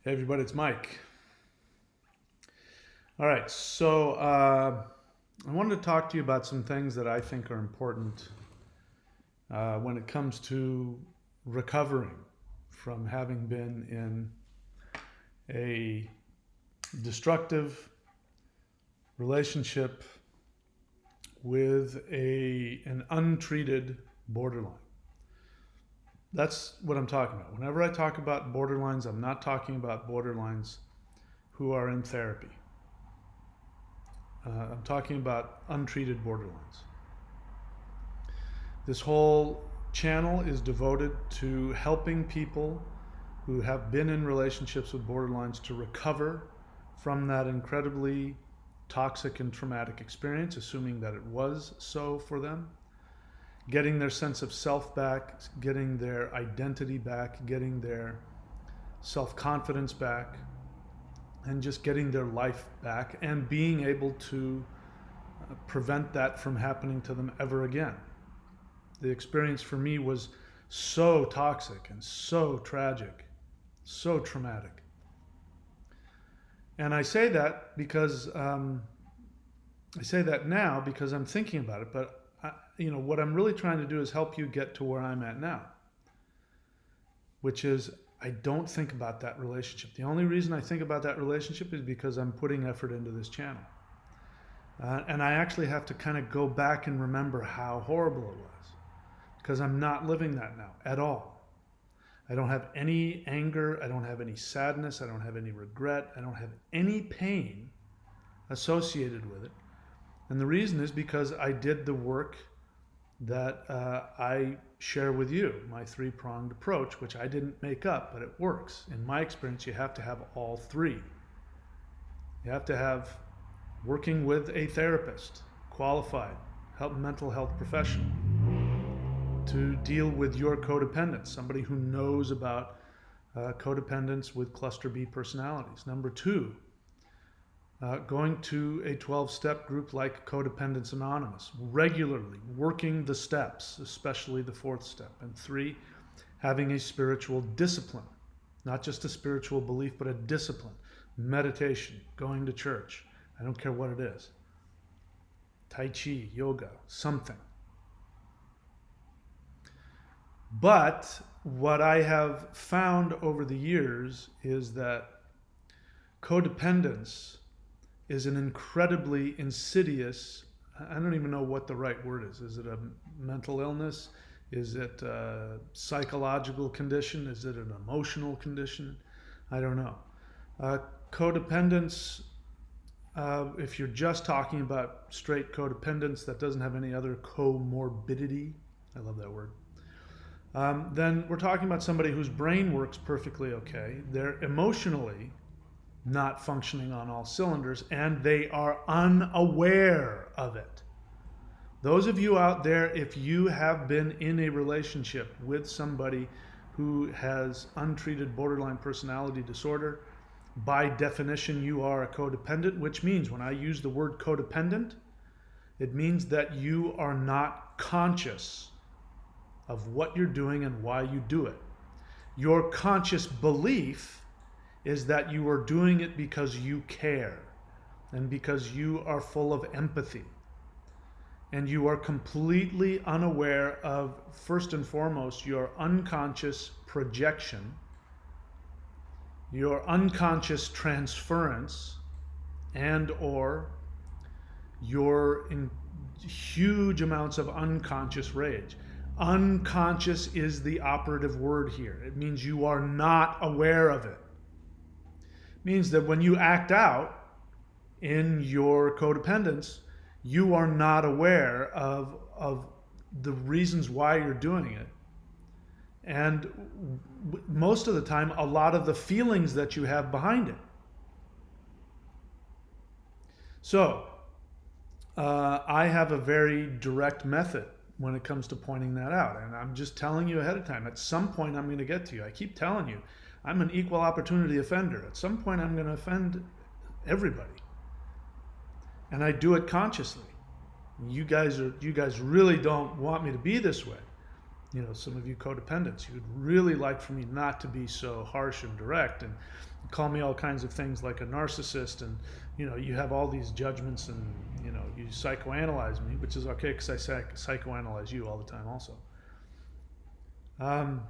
Hey everybody, it's Mike. All right, so I wanted to talk to you about some things that I think are important when it comes to recovering from having been in a destructive relationship with an untreated borderline. That's what I'm talking about. Whenever I talk about borderlines, I'm not talking about borderlines who are in therapy. I'm talking about untreated borderlines. This whole channel is devoted to helping people who have been in relationships with borderlines to recover from that incredibly toxic and traumatic experience, assuming that it was so for them, getting their sense of self back, getting their identity back, getting their self-confidence back, and just getting their life back and being able to prevent that from happening to them ever again. The experience for me was so toxic and so tragic, so traumatic. And I say that because I say that now because I'm thinking about it, but what I'm really trying to do is help you get to where I'm at now, which is I don't think about that relationship. The only reason I think about that relationship is because I'm putting effort into this channel. And I actually have to kind of go back and remember how horrible it was, because I'm not living that now at all. I don't have any anger. I don't have any sadness. I don't have any regret. I don't have any pain associated with it. And the reason is because I did the work that I share with you, my three-pronged approach, which I didn't make up, but it works. In my experience, you have to have all three. You have to have working with a therapist, qualified, mental health professional, to deal with your codependence, somebody who knows about codependence with cluster B personalities. Number two, going to a 12-step group like Codependence Anonymous, regularly working the steps, especially the fourth step. And three, having a spiritual discipline, not just a spiritual belief, but a discipline, meditation, going to church. I don't care what it is. Tai Chi, yoga, something. But what I have found over the years is that codependence is an incredibly insidious, I don't even know what the right word is. Is it a mental illness? Is it a psychological condition? Is it an emotional condition? I don't know. Codependence, if you're just talking about straight codependence that doesn't have any other comorbidity, I love that word, then we're talking about somebody whose brain works perfectly okay. They're emotionally not functioning on all cylinders, and they are unaware of it. Those of you out there, if you have been in a relationship with somebody who has untreated borderline personality disorder, by definition you are a codependent, which means when I use the word codependent, it means that you are not conscious of what you're doing and why you do it. Your conscious belief is that you are doing it because you care and because you are full of empathy. And you are completely unaware of, first and foremost, your unconscious projection, your unconscious transference, and or your huge amounts of unconscious rage. Unconscious is the operative word here. It means you are not aware of it. Means that when you act out in your codependence, you are not aware of the reasons why you're doing it. And most of the time, a lot of the feelings that you have behind it. So, I have a very direct method when it comes to pointing that out. And I'm just telling you ahead of time, at some point I'm going to get to you. I keep telling you, I'm an equal opportunity offender. At some point I'm going to offend everybody. And I do it consciously. You guys really don't want me to be this way. some of you codependents, you'd really like for me not to be so harsh and direct and call me all kinds of things like a narcissist, and you have all these judgments, and you psychoanalyze me, which is okay because I psychoanalyze you all the time also. Um,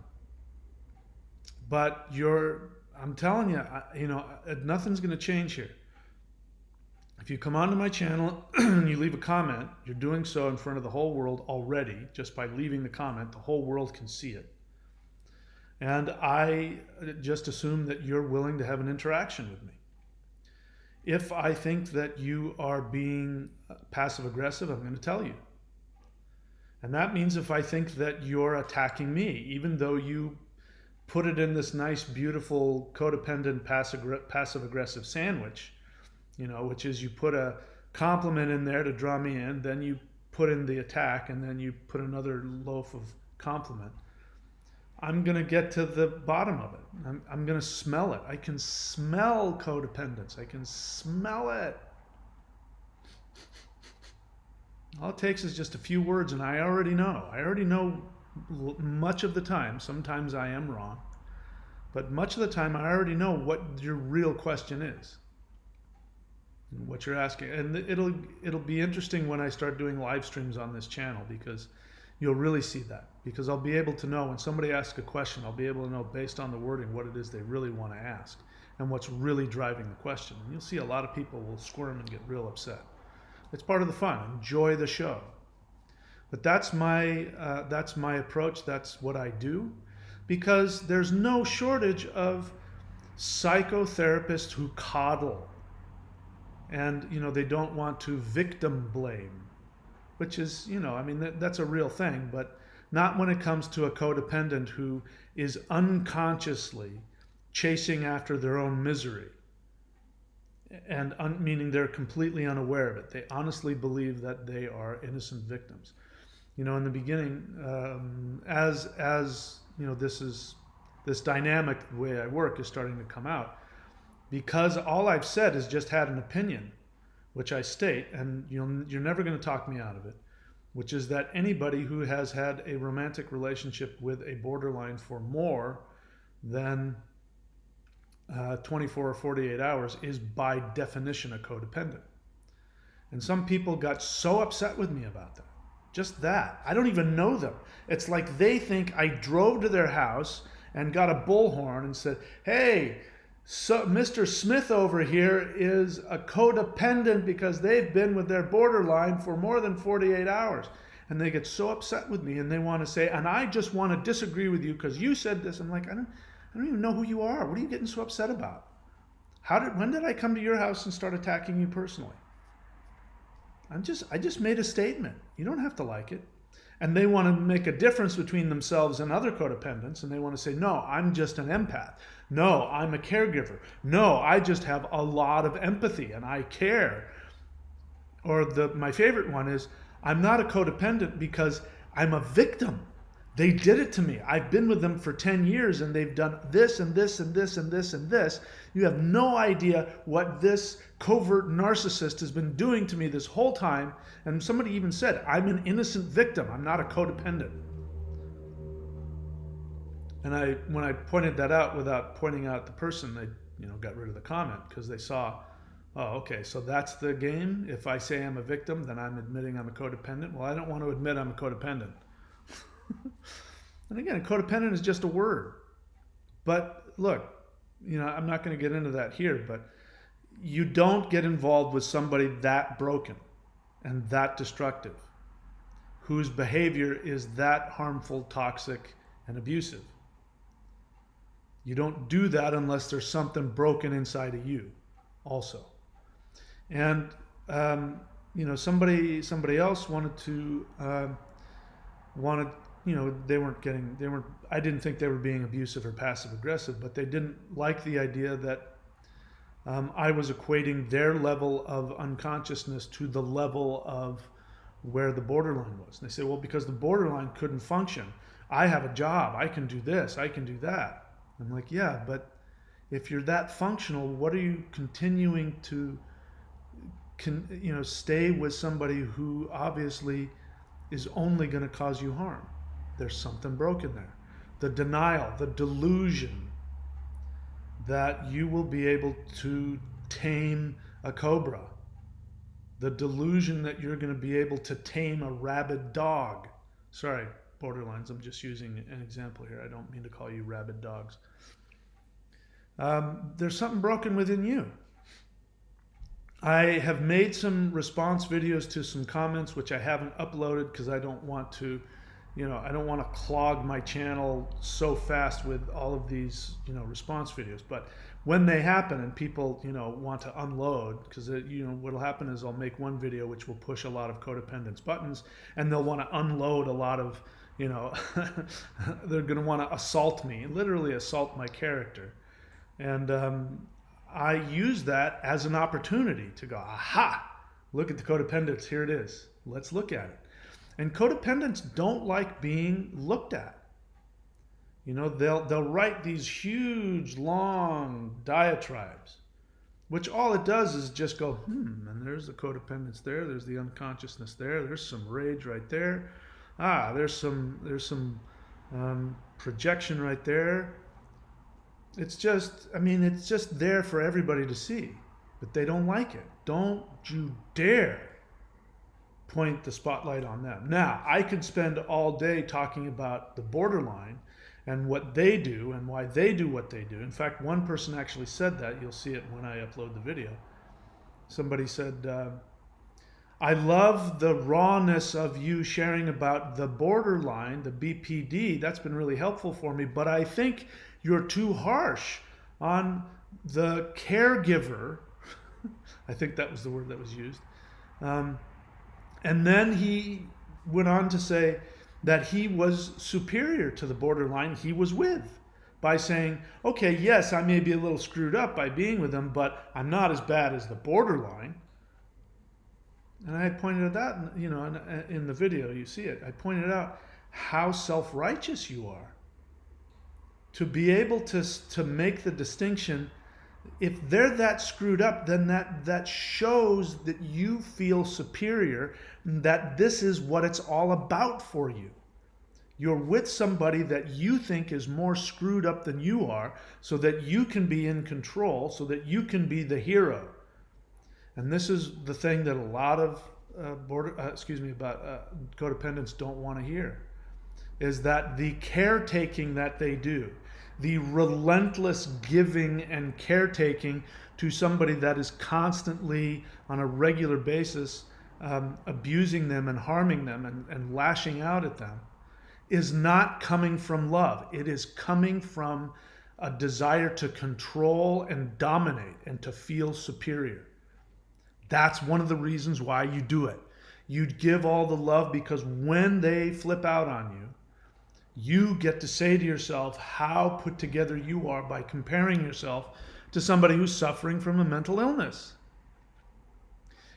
but I'm telling you, nothing's going to change here. If you come onto my channel and you leave a comment, you're doing so in front of the whole world already. Just by leaving the comment, the whole world can see it. And I just assume that you're willing to have an interaction with me. If I think that you are being passive aggressive, I'm going to tell you. And that means if I think that you're attacking me, even though you put it in this nice, beautiful, codependent, passive aggressive sandwich, which is you put a compliment in there to draw me in, then you put in the attack, and then you put another loaf of compliment. I'm going to get to the bottom of it. I'm going to smell it. I can smell codependence. I can smell it. All it takes is just a few words, and I already know. I already know much of the time. Sometimes I am wrong. But much of the time, I already know what your real question is, what you're asking. And it'll be interesting when I start doing live streams on this channel, because you'll really see that. Because I'll be able to know when somebody asks a question, I'll be able to know based on the wording what it is they really want to ask and what's really driving the question. And you'll see a lot of people will squirm and get real upset. It's part of the fun. Enjoy the show. But that's my approach. That's what I do, because there's no shortage of psychotherapists who coddle, and they don't want to victim blame, which is that's a real thing, but not when it comes to a codependent who is unconsciously chasing after their own misery. And meaning they're completely unaware of it. They honestly believe that they are innocent victims. In the beginning, as this dynamic, the way I work, is starting to come out, because all I've said is just had an opinion, which I state, and you're never going to talk me out of it, which is that anybody who has had a romantic relationship with a borderline for more than 24 or 48 hours is by definition a codependent. And some people got so upset with me about that. Just that. I don't even know them. It's like they think I drove to their house and got a bullhorn and said, hey, so Mr. Smith over here is a codependent because they've been with their borderline for more than 48 hours. And they get so upset with me, and they want to say, and I just want to disagree with you because you said this. I'm like, I don't even know who you are. What are you getting so upset about? When did I come to your house and start attacking you personally? I just made a statement. You don't have to like it. And they want to make a difference between themselves and other codependents, and they want to say, no, I'm just an empath. No, I'm a caregiver. No, I just have a lot of empathy and I care. Or my favorite one is, I'm not a codependent because I'm a victim. They did it to me. I've been with them for 10 years and they've done this and this and this and this and this. You have no idea what this covert narcissist has been doing to me this whole time. And somebody even said, I'm an innocent victim. I'm not a codependent. And when I pointed that out without pointing out the person, they got rid of the comment because they saw, oh, okay, so that's the game. If I say I'm a victim, then I'm admitting I'm a codependent. Well, I don't want to admit I'm a codependent. And again, a codependent is just a word. But look, I'm not going to get into that here, but you don't get involved with somebody that broken and that destructive, whose behavior is that harmful, toxic, and abusive. You don't do that unless there's something broken inside of you also. And somebody else wanted I didn't think they were being abusive or passive aggressive, but they didn't like the idea that I was equating their level of unconsciousness to the level of where the borderline was. And they say, well, because the borderline couldn't function. I have a job. I can do this. I can do that. I'm like, yeah, but if you're that functional, what are you continuing to stay with somebody who obviously is only going to cause you harm? there's something broken there. The denial, the delusion that you will be able to tame a cobra, the delusion that you're going to be able to tame a rabid dog. Sorry, borderlines, I'm just using an example here. I don't mean to call you rabid dogs. There's something broken within you. I have made some response videos to some comments which I haven't uploaded because I don't want to, I don't want to clog my channel so fast with all of these, response videos. But when they happen and people, want to unload, because what'll happen is I'll make one video which will push a lot of codependence buttons, and they'll want to unload a lot of, they're going to want to assault me, literally assault my character. And I use that as an opportunity to go, aha, look at the codependence, here it is. Let's look at it. And codependents don't like being looked at. They'll write these huge, long diatribes, which all it does is just go, and there's the codependence there, there's the unconsciousness there, there's some rage right there, there's some projection right there. It's just there for everybody to see, but they don't like it. Don't you dare point the spotlight on them. Now, I could spend all day talking about the borderline and what they do and why they do what they do. In fact, one person actually said that. You'll see it when I upload the video. Somebody said, I love the rawness of you sharing about the borderline, the BPD. That's been really helpful for me, but I think you're too harsh on the caregiver. I think that was the word that was used. And then he went on to say that he was superior to the borderline he was with by saying, okay, yes, I may be a little screwed up by being with them, but I'm not as bad as the borderline. And I had pointed out that, in the video, you see it. I pointed out how self-righteous you are. To be able to make the distinction, if they're that screwed up, then that shows that you feel superior, that this is what it's all about for you. You're with somebody that you think is more screwed up than you are, so that you can be in control, so that you can be the hero. And this is the thing that a lot of codependents don't want to hear, is that the caretaking that they do, the relentless giving and caretaking to somebody that is constantly, on a regular basis, abusing them and harming them and lashing out at them, is not coming from love. It is coming from a desire to control and dominate and to feel superior. That's one of the reasons why you do it. You give all the love because when they flip out on you, you get to say to yourself how put together you are by comparing yourself to somebody who's suffering from a mental illness.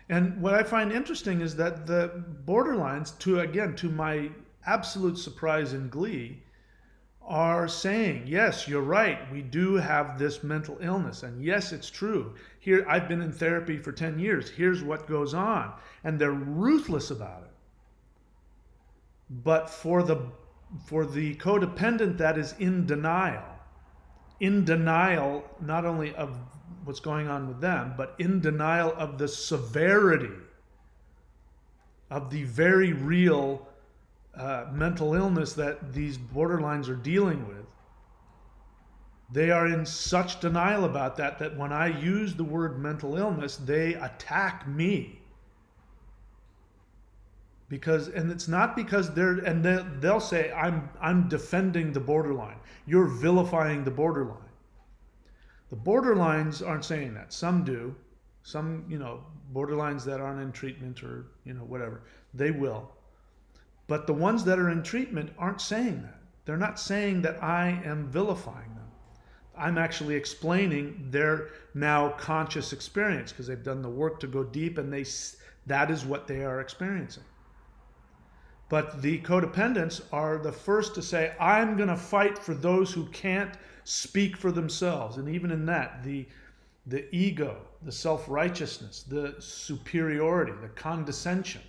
And what I find interesting is that the borderlines, to my absolute surprise and glee, are saying, yes, you're right, we do have this mental illness, and yes, it's true. Here, I've been in therapy for 10 years. Here's what goes on. And they're ruthless about it. But for the codependent that is in denial not only of what's going on with them, but in denial of the severity of the very real mental illness that these borderlines are dealing with, they are in such denial about that when I use the word mental illness, they attack me. And it's not because they'll say, I'm defending the borderline. You're vilifying the borderline. The borderlines aren't saying that. Some do. Some, borderlines that aren't in treatment or, whatever, they will. But the ones that are in treatment aren't saying that. They're not saying that I am vilifying them. I'm actually explaining their now conscious experience because they've done the work to go deep, and that is what they are experiencing. But the codependents are the first to say, I'm going to fight for those who can't speak for themselves. And even in that, the ego, the self-righteousness, the superiority, the condescension,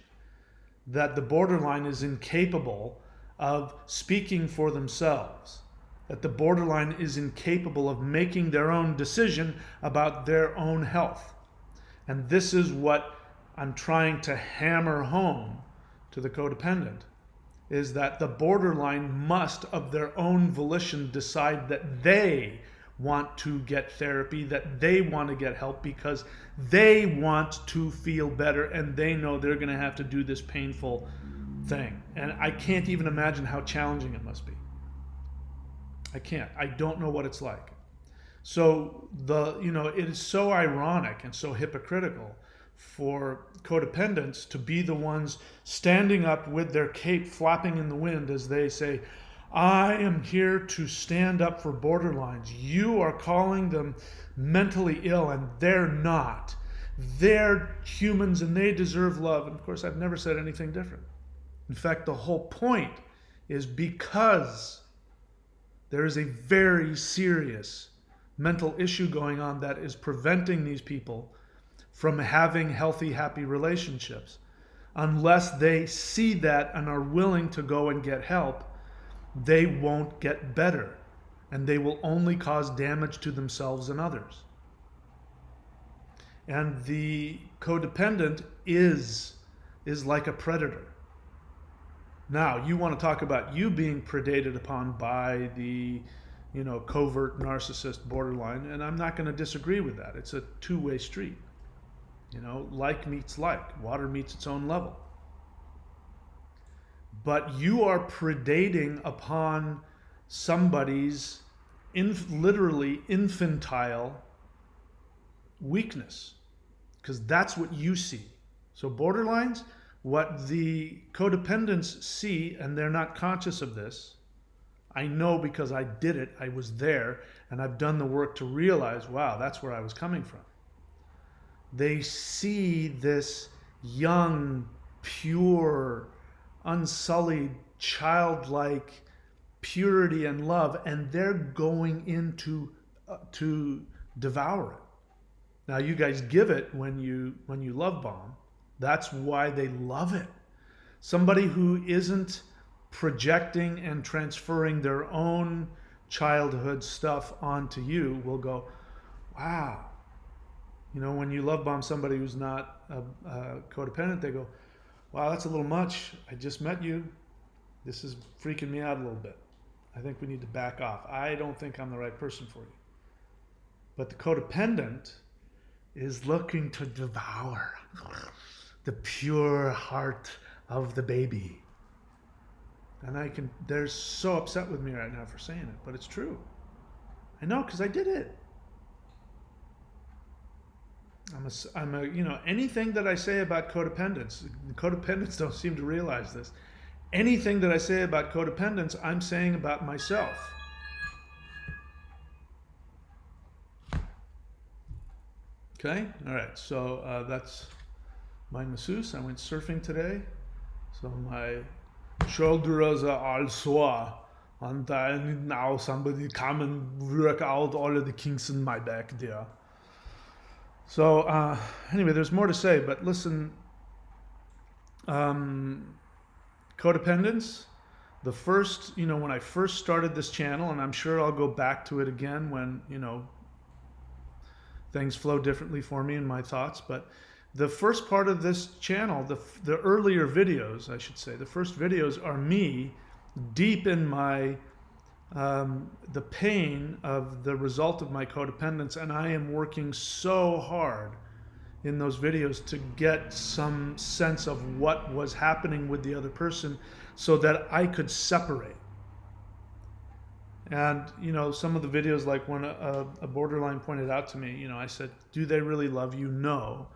that the borderline is incapable of speaking for themselves, that the borderline is incapable of making their own decision about their own health. And this is what I'm trying to hammer home to the codependent, is that the borderline must, of their own volition, decide that they want to get therapy, that they want to get help because they want to feel better and they know they're going to have to do this painful thing. And I can't even imagine how challenging it must be. I can't. I don't know what it's like. So it is so ironic and so hypocritical for codependents to be the ones standing up with their cape flapping in the wind as they say, I am here to stand up for borderlines. You are calling them mentally ill and they're not. They're humans and they deserve love. And of course, I've never said anything different. In fact, the whole point is because there is a very serious mental issue going on that is preventing these people from having healthy, happy relationships. Unless they see that and are willing to go and get help, they won't get better. And they will only cause damage to themselves and others. And the codependent is like a predator. Now, you want to talk about you being predated upon by the covert narcissist borderline, and I'm not going to disagree with that. It's a two-way street. Like meets like. Water meets its own level. But you are predating upon somebody's literally infantile weakness, because that's what you see. So borderlines, what the codependents see, and they're not conscious of this, I know because I did it, I was there, and I've done the work to realize, wow, that's where I was coming from. They see this young, pure, unsullied, childlike purity and love, and they're going into to devour it. Now, you guys give it when you love bomb. That's why they love it. Somebody who isn't projecting and transferring their own childhood stuff onto you will go, wow. When you love bomb somebody who's not a codependent, they go, wow, that's a little much. I just met you. This is freaking me out a little bit. I think we need to back off. I don't think I'm the right person for you. But the codependent is looking to devour the pure heart of the baby. And they're so upset with me right now for saying it, but it's true. I know, because I did it. Anything that I say about codependence don't seem to realize this. Anything that I say about codependence, I'm saying about myself. Okay? All right. So that's my masseuse. I went surfing today. So my shoulders are all sore. And now somebody come and work out all of the kinks in my back there. So anyway, there's more to say, but listen, codependence, when I first started this channel, and I'm sure I'll go back to it again when, things flow differently for me in my thoughts, but the first part of this channel, the earlier videos, I should say, the first videos are me deep in my the pain of the result of my codependence, and I am working so hard in those videos to get some sense of what was happening with the other person so that I could separate. And some of the videos, like when a borderline pointed out to me, I said, do they really love you? No.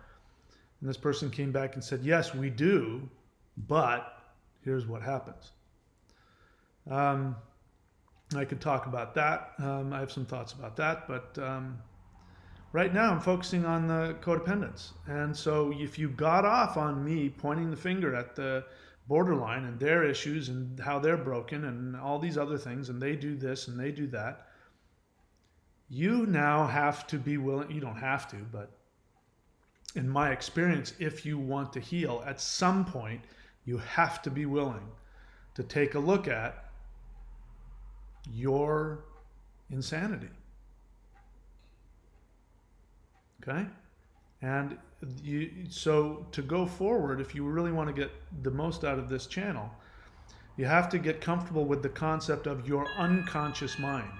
And this person came back and said, yes, we do, but here's what happens. I could talk about that. I have some thoughts about that, but right now I'm focusing on the codependence. And so if you got off on me pointing the finger at the borderline and their issues and how they're broken and all these other things, and they do this and they do that, you now have to be willing. You don't have to, but in my experience, if you want to heal, at some point you have to be willing to take a look at your insanity. Okay? And so to go forward, if you really want to get the most out of this channel, you have to get comfortable with the concept of your unconscious mind.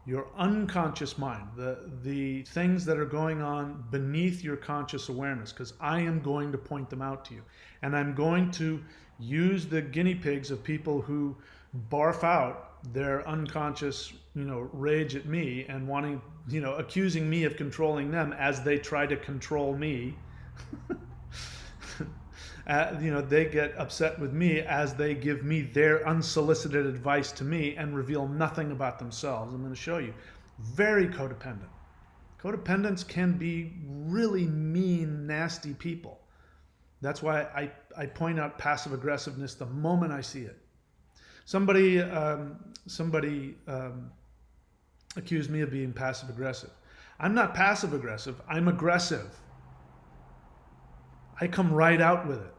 Your unconscious mind, the things that are going on beneath your conscious awareness, because I am going to point them out to you. And I'm going to use the guinea pigs of people who barf out their unconscious, rage at me and wanting, accusing me of controlling them as they try to control me. They get upset with me as they give me their unsolicited advice to me and reveal nothing about themselves. I'm going to show you. Very codependent. Codependents can be really mean, nasty people. That's why I point out passive aggressiveness the moment I see it. Somebody accused me of being passive aggressive. I'm not passive aggressive. I'm aggressive. I come right out with it.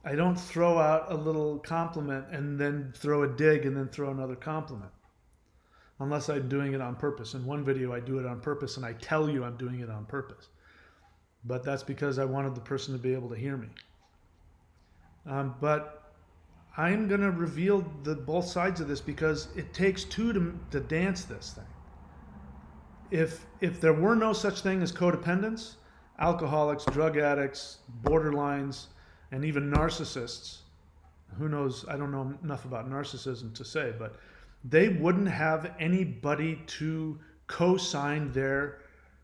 I don't throw out a little compliment and then throw a dig and then throw another compliment. Unless I'm doing it on purpose. In one video I do it on purpose and I tell you I'm doing it on purpose. But that's because I wanted the person to be able to hear me. But I'm going to reveal both sides of this because it takes two to dance this thing. If there were no such thing as codependence, alcoholics, drug addicts, borderlines, and even narcissists, who knows, I don't know enough about narcissism to say, but they wouldn't have anybody to co-sign their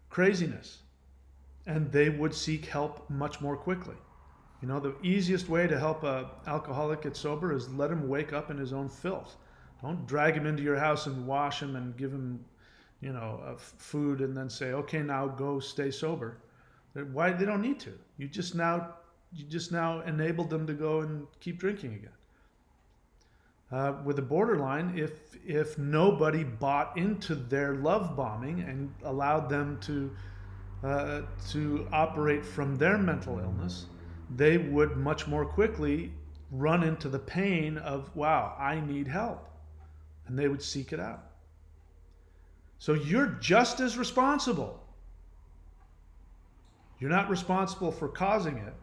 craziness. And they would seek help much more quickly. The easiest way to help an alcoholic get sober is let him wake up in his own filth. Don't drag him into your house and wash him and give him, food and then say, okay, now go stay sober. Why? They don't need to. You just now enabled them to go and keep drinking again. With a borderline, if nobody bought into their love bombing and allowed them to operate from their mental illness, they would much more quickly run into the pain of, wow, I need help. And they would seek it out. So you're just as responsible. You're not responsible for causing it.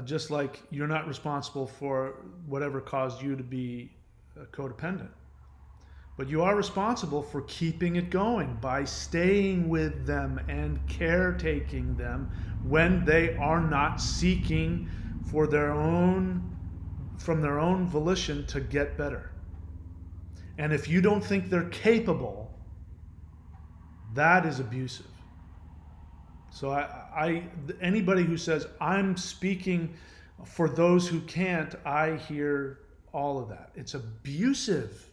Just like you're not responsible for whatever caused you to be codependent. But you are responsible for keeping it going by staying with them and caretaking them when they are not seeking from their own volition to get better. And if you don't think they're capable, that is abusive. So anybody who says, I'm speaking for those who can't, I hear all of that. It's abusive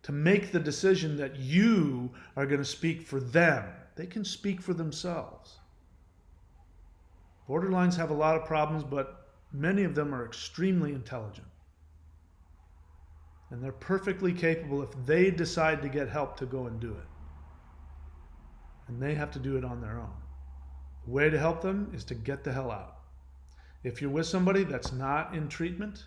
to make the decision that you are going to speak for them. They can speak for themselves. Borderlines have a lot of problems, but many of them are extremely intelligent. And they're perfectly capable, if they decide to get help, to go and do it. And they have to do it on their own. The way to help them is to get the hell out. If you're with somebody that's not in treatment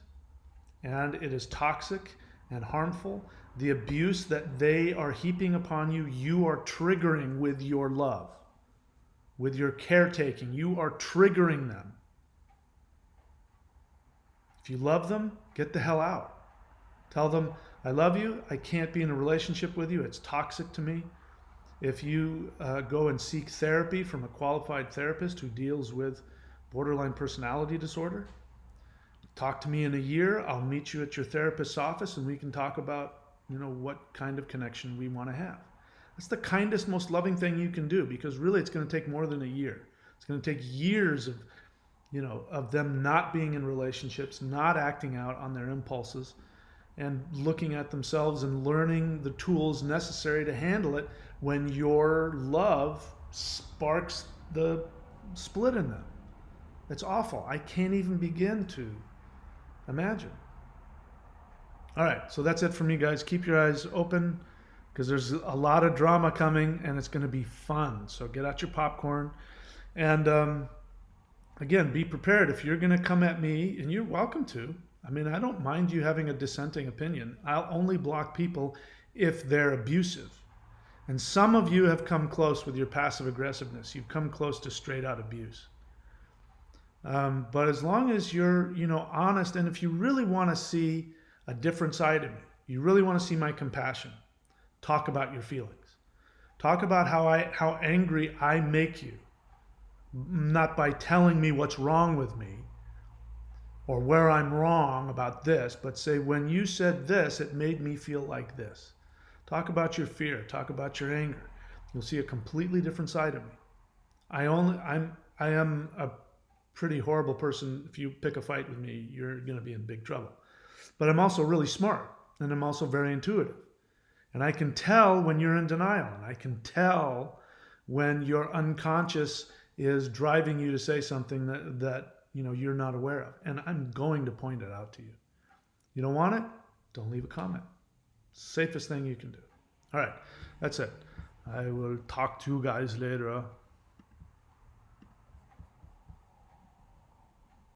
and it is toxic and harmful, the abuse that they are heaping upon you, you are triggering with your love, with your caretaking. You are triggering them. If you love them, get the hell out. Tell them, I love you. I can't be in a relationship with you. It's toxic to me. If you go and seek therapy from a qualified therapist who deals with borderline personality disorder, talk to me in a year. I'll meet you at your therapist's office and we can talk about, what kind of connection we want to have. That's the kindest, most loving thing you can do, because really it's going to take more than a year. It's going to take years of them not being in relationships, not acting out on their impulses, and looking at themselves and learning the tools necessary to handle it when your love sparks the split in them. It's awful. I can't even begin to imagine. All right, so that's it for me, guys. Keep your eyes open because there's a lot of drama coming and it's going to be fun. So get out your popcorn. And again, be prepared. If you're going to come at me, and you're welcome to, I mean, I don't mind you having a dissenting opinion. I'll only block people if they're abusive. And some of you have come close with your passive aggressiveness. You've come close to straight out abuse. But as long as you're, honest, and if you really want to see a different side of me, you really want to see my compassion, talk about your feelings. Talk about how angry I make you, not by telling me what's wrong with me or where I'm wrong about this, but say, when you said this, it made me feel like this. Talk about your fear. Talk about your anger. You'll see a completely different side of me. I am a pretty horrible person. If you pick a fight with me, you're going to be in big trouble. But I'm also really smart, and I'm also very intuitive. And I can tell when you're in denial, and I can tell when your unconscious is driving you to say something that you're not aware of. And I'm going to point it out to you. You don't want it? Don't leave a comment. Safest thing you can do. All right, that's it. I will talk to you guys later.